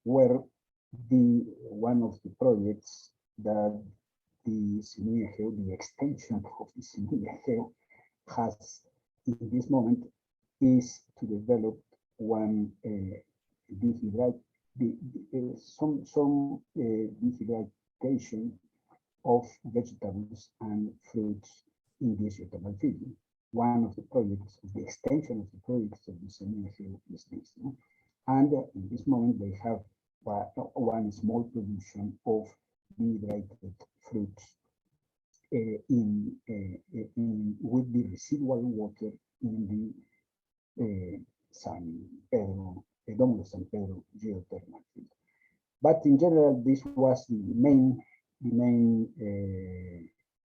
where one of the projects that the extension of the Semilla has in this moment is to develop one dehydration of vegetables and fruits in this geothermal field. One of the projects, the extension of the projects of the Semilla is this. And in this moment, they have one small production of dehydrated fruits with the residual water in the Domo de San Pedro geothermal field. But in general, this was the main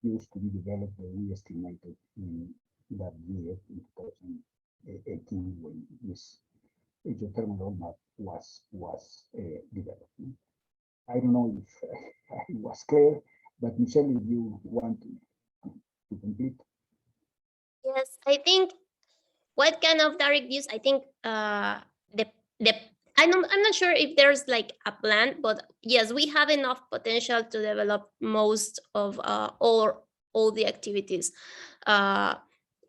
use to be developed that we estimated in that year, in 2018, when this geothermal roadmap was developed. I don't know if it was clear, but Michelle, if you want to complete. Yes, I think what kind of direct use? I think the I'm not sure if there's like a plan, but yes, we have enough potential to develop most of all the activities uh,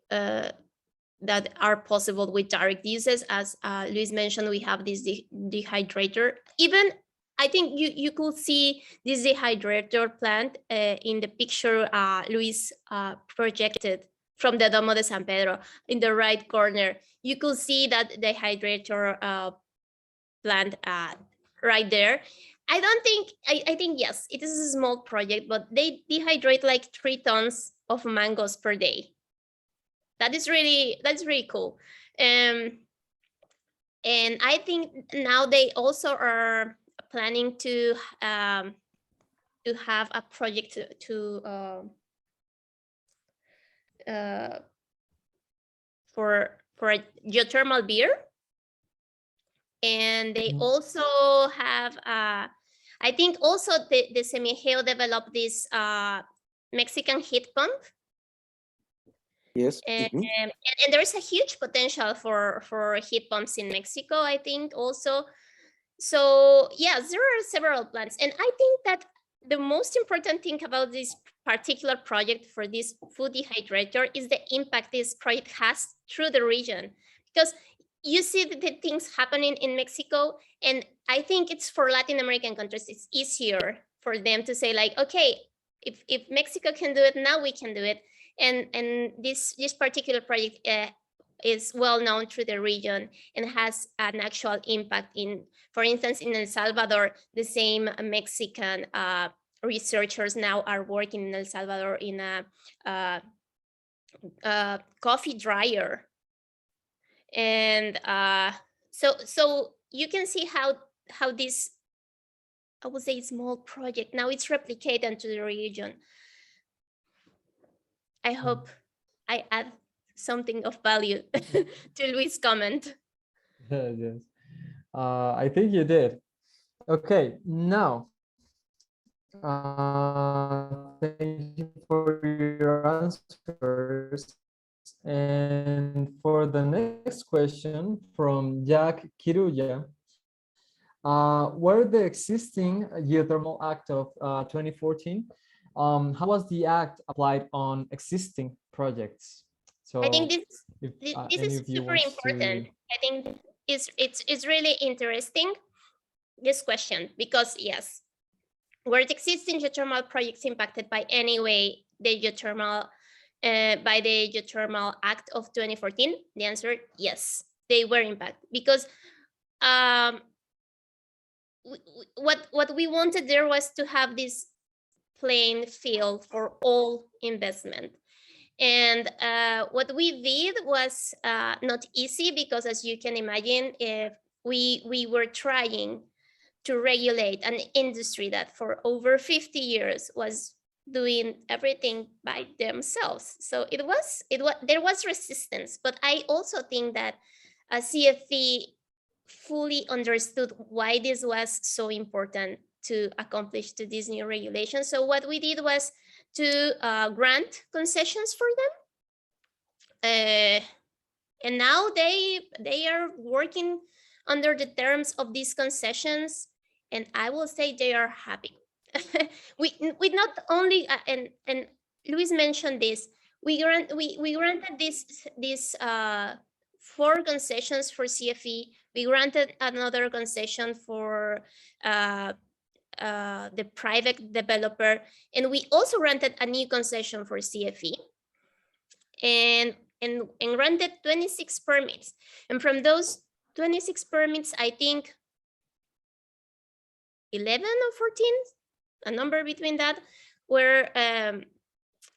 that are possible with direct uses. As Luis mentioned, we have this dehydrator. Even I think you could see this dehydrator plant in the picture Luis projected from the Domo de San Pedro in the right corner. You could see that dehydrator plant right there. I think yes, it is a small project, but they dehydrate like 3 tons of mangoes per day. That's really cool. And I think now they also are planning to have a project for a geothermal beer, and they also have I think also the Semigeo developed this Mexican heat pump. Yes. And there's a huge potential for heat pumps in Mexico, I think also. So yes, there are several plans, and I think that the most important thing about this particular project for this food dehydrator is the impact this project has through the region, because you see the things happening in Mexico, and I think it's for Latin American countries, it's easier for them to say like, okay, if Mexico can do it, now we can do it. And this particular project is well known through the region and has an actual impact in, for instance, in El Salvador, the same Mexican researchers now are working in El Salvador in a coffee dryer. And so you can see how this, I would say, small project now it's replicated to the region. I hope I add something of value to Luis' comment. Yes. I think you did. Okay, now, thank you for your answers. And for the next question from Jack Kiruya, were the existing Geothermal Act of 2014, how was the act applied on existing projects? So I think if this any is of you super wants important. to... I think it's really interesting, this question, because yes, were the existing geothermal projects impacted by any way the geothermal by the Geothermal Act of 2014? The answer, yes, they were impacted, because what we wanted there was to have this playing field for all investment. And what we did was not easy, because as you can imagine, if we were trying to regulate an industry that for over 50 years was doing everything by themselves. So there was resistance, but I also think that CFE fully understood why this was so important to accomplish to this new regulation. So what we did was to grant concessions for them. And now they are working under the terms of these concessions, and I will say they are happy. we not only and Luis mentioned this, we granted this 4 concessions for CFE. We granted another concession for the private developer, and we also granted a new concession for CFE, and granted 26 permits. And from those 26 permits, I think 11 or 14, a number between that, were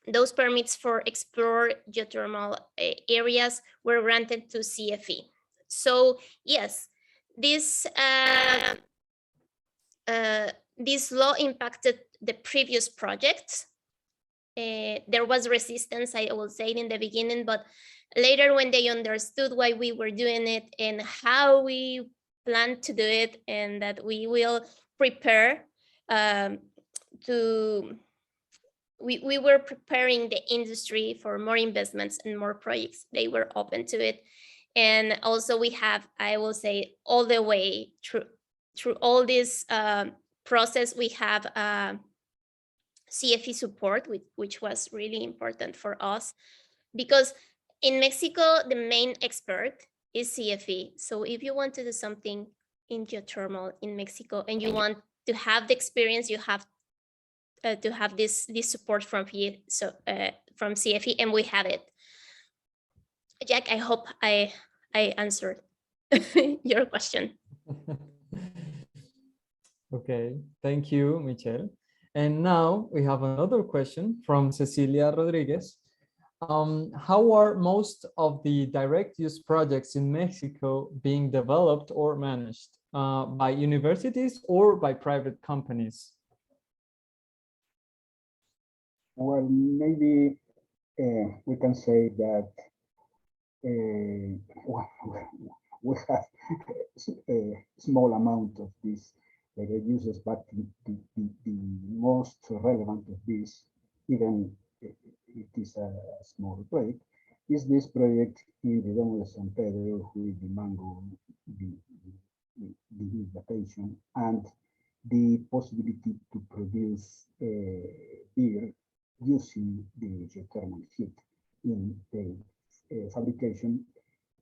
those permits for explore geothermal areas were granted to CFE. So yes, this law impacted the previous projects. There was resistance, I will say, in the beginning, but later when they understood why we were doing it and how we plan to do it, and that we will prepare we were preparing the industry for more investments and more projects, they were open to it. And also we have, I will say, all the way through all this process, we have CFE support, which was really important for us, because in Mexico, the main expert is CFE. So if you want to do something in geothermal in Mexico and you want to have the experience, you have to have this support from from CFE, and we have it. Jack, I hope I answered your question. Okay, thank you, Michelle. And now we have another question from Cecilia Rodriguez. How are most of the direct use projects in Mexico being developed or managed by universities or by private companies? Well, maybe we can say that we have a small amount of these users, but the most relevant of this, even it is a small project, is this project in the Domo de San Pedro with the mango, the vegetation, and the possibility to produce beer using the geothermal heat in the fabrication,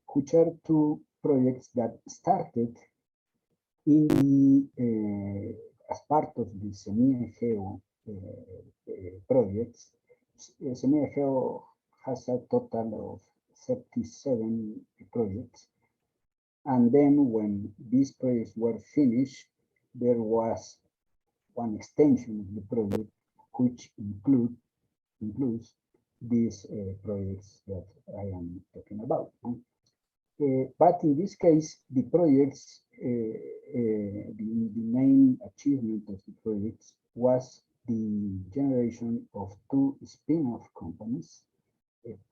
which are two projects that started in the as part of the Semigeo projects. Semigeo has a total of 37 projects, and then when these projects were finished, there was one extension of the project which includes these projects that I am talking about. But in this case, the projects, the main achievement of the projects was the generation of two spin-off companies,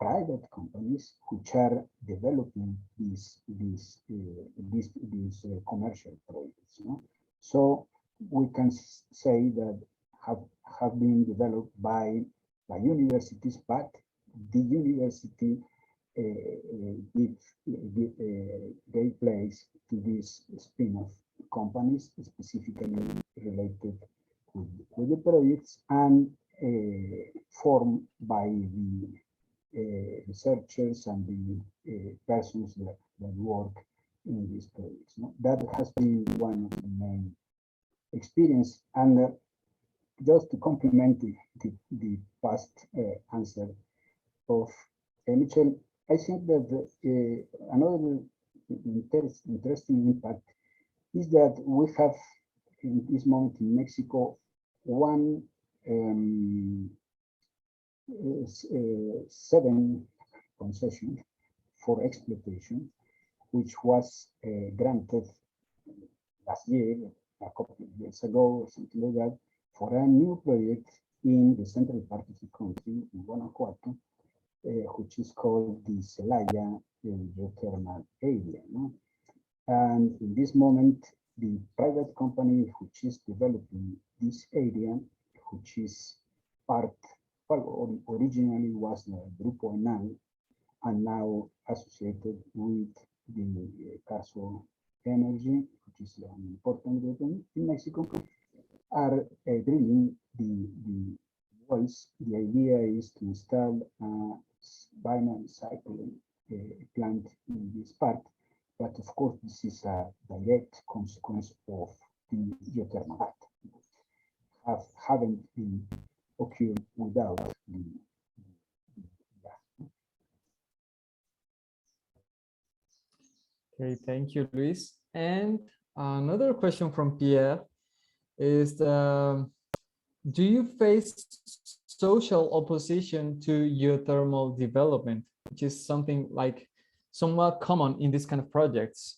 private companies, which are developing these commercial projects. You know? So we can say that have been developed by universities, but the university gave place to these spin-off companies specifically related with the projects and formed by the researchers and the persons that work in these projects. No? That has been one of the main experience. And just to complement the past answer of Michelle, I think that another interesting impact is that we have in this moment in Mexico one 7 concession for exploitation, which was granted last year, a couple of years ago, or something like that, for a new project in the central part of the country, in Guanajuato, which is called the Celaya Geothermal Area. No? And in this moment, the private company which is developing this area, which is part, well, originally was the Grupo Enal, and now associated with the Geothermal Energy, which is an important group in Mexico, are drilling the wells. The idea is to install a binary cycling plant in this part, but of course this is a direct consequence of the Geothermal Act. Haven't been occurred without the Okay, thank you, Luis. And another question from Pierre is, do you face social opposition to geothermal development, which is something like somewhat common in this kind of projects?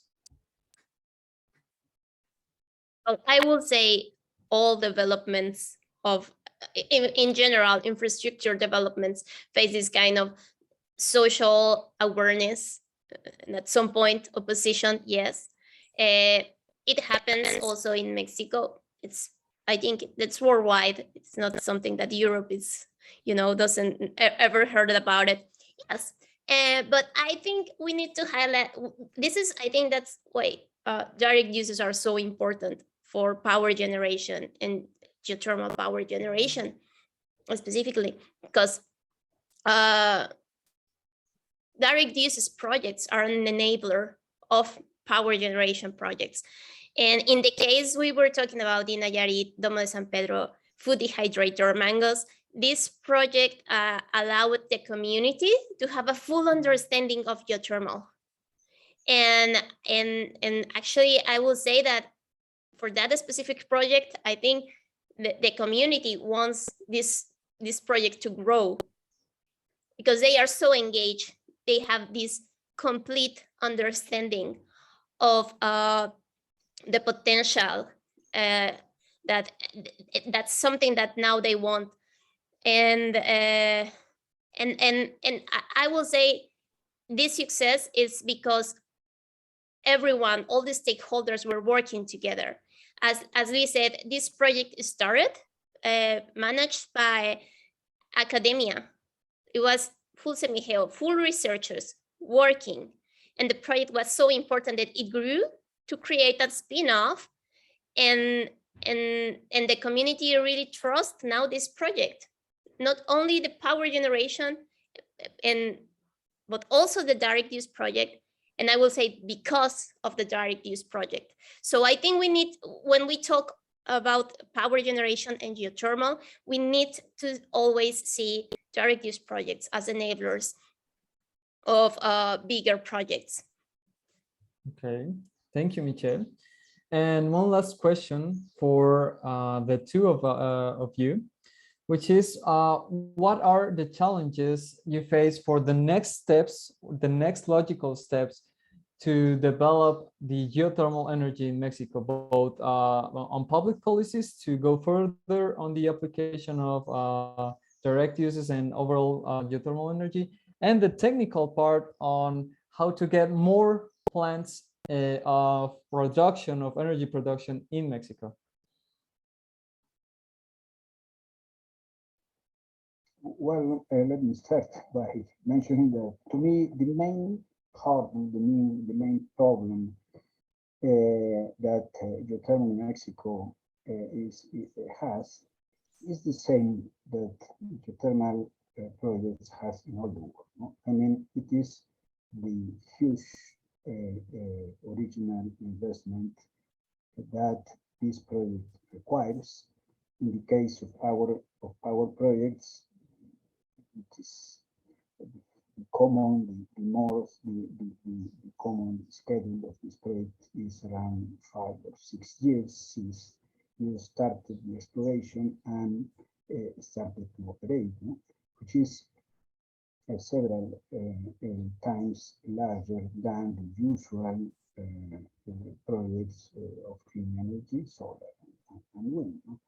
I will say all developments of, in general, infrastructure developments face this kind of social awareness, and at some point opposition, yes. It happens also in Mexico. I think that's worldwide. It's not something that Europe is, doesn't ever heard about it. Yes, But I think we need to highlight this is, I think that's why direct uses are so important for power generation and geothermal power generation specifically, because direct uses projects are an enabler of power generation projects. And in the case we were talking about in Nayarit, Domo de San Pedro food dehydrator Mangos, this project allowed the community to have a full understanding of geothermal. And actually, I will say that for that specific project, I think the community wants this project to grow because they are so engaged. They have this complete understanding of the potential that's something that now they want. And I will say this success is because everyone, all the stakeholders were working together. As we said, this project started managed by academia. It was full semigeo, full researchers working, and the project was so important that it grew to create a spin-off, and the community really trusts now this project, not only the power generation but also the direct use project. And I will say because of the direct use project. So I think we need, when we talk about power generation and geothermal, we need to always see direct use projects as enablers of bigger projects. Okay, thank you, Michelle. And one last question for the two of you, which is what are the challenges you face for the next steps, the next logical steps to develop the geothermal energy in Mexico, both on public policies to go further on the application of direct uses and overall geothermal energy, and the technical part on how to get more plants of production, of energy production in Mexico? Well, let me start by mentioning that to me, the main problem, the main problem that geothermal in Mexico has is the same that geothermal projects has in all the world. No? I mean, it is the huge original investment that this project requires. In the case of power projects, it is common, the common schedule of this project is around 5 or 6 years since you started the exploration and started to operate, no? Which is several times larger than the usual projects of clean energy, solar and wind. No?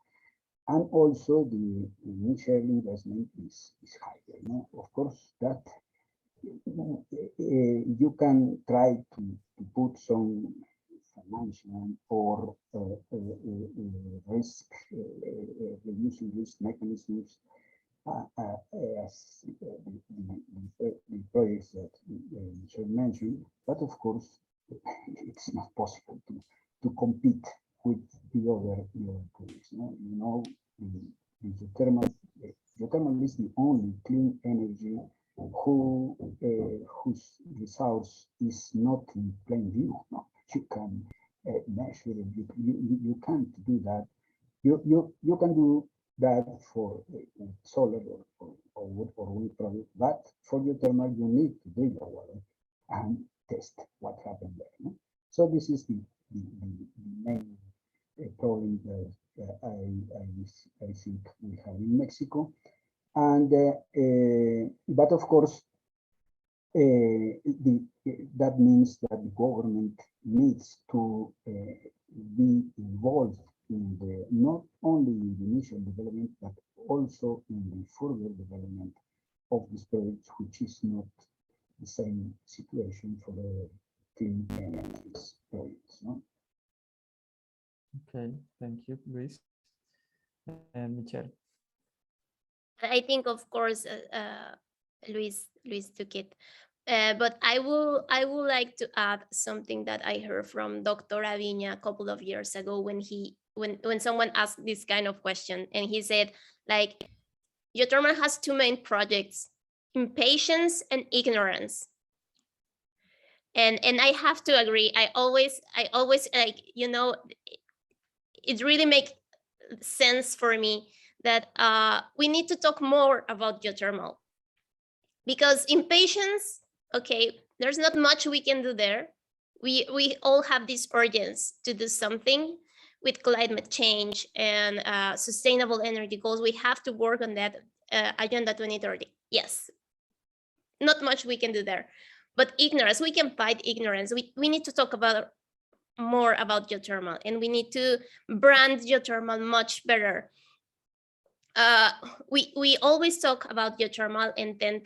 And also the initial investment is higher. No? Of course, that you can try to put some financial or risk, reducing risk mechanisms as the projects that Michelle mentioned, but of course, it's not possible to compete with the other projects. No? You know, the geothermal is the only clean energy whose resource is not in plain view. No? You can measure it. You can't do that. You can do that for solar or wind project, but for geothermal you need to drill the water and test what happened there. No? So this is the main problem that I think we have in Mexico, and but of course that means that the government needs to be involved in the not only in the initial development but also in the further development of this project, which is not the same situation for the clean energy projects. No? Okay, thank you, Luis. And Michelle. I think, of course, Luis took it. But I would like to add something that I heard from Dr. Aviña a couple of years ago when someone asked this kind of question, and he said, like, geothermal has two main projects: impatience and ignorance. And I have to agree. I always like, you know, it really makes sense for me that we need to talk more about geothermal, because impatience, okay, there's not much we can do there. We all have this urgency to do something with climate change and sustainable energy goals. We have to work on that Agenda 2030. Yes, not much we can do there. But ignorance, we can fight ignorance. We need to talk about more about geothermal, and we need to brand geothermal much better. We always talk about geothermal and then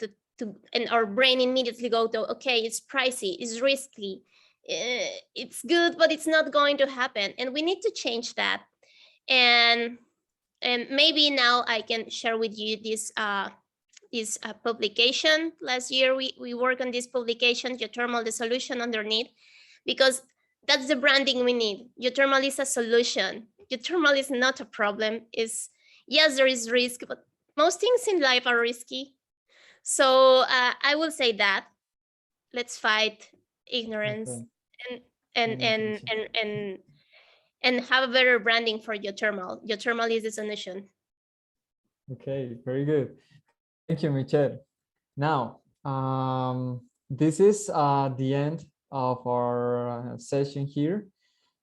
and our brain immediately go to, okay, it's pricey, it's risky, it's good, but it's not going to happen. And we need to change that. And maybe now I can share with you this publication. Last year we worked on this publication, Geothermal, the solution underneath, because that's the branding we need. Geothermal is a solution. Geothermal is not a problem. Yes, there is risk, but most things in life are risky. So I will say that let's fight ignorance. Okay. and have a better branding for geothermal. Geothermal is the solution. Okay, very good. Thank you, Michelle. Now, this is the end of our session here.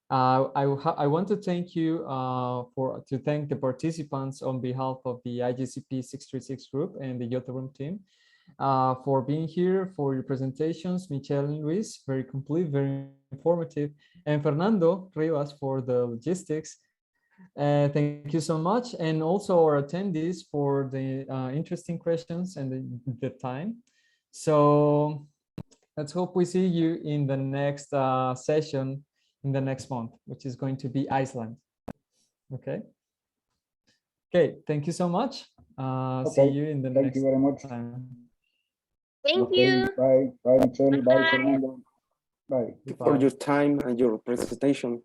I want to thank you to thank the participants on behalf of the IGCP 636 group and the Geotheroom team for being here, for your presentations, Michelle and Luis, very complete, very informative, and Fernando Rivas for the logistics. Thank you so much, and also our attendees for the interesting questions and the time. So let's hope we see you in the next session in the next month, which is going to be Iceland. Okay. Okay. Thank you so much. Okay. See you in the next. Thank you very much. Time. Thank you. Bye. Bye, Michelle. Bye, Fernando. Bye. Thank you for your time and your presentation.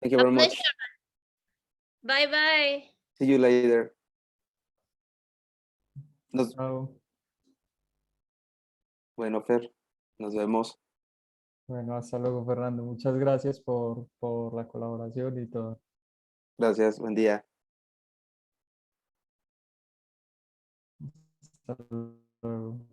Thank you A very much. pleasure. Bye-bye. See you later. Bueno, Fer, nos vemos. Bueno, hasta luego, Fernando. Muchas gracias por la colaboración y todo. Gracias, buen día. Hasta luego.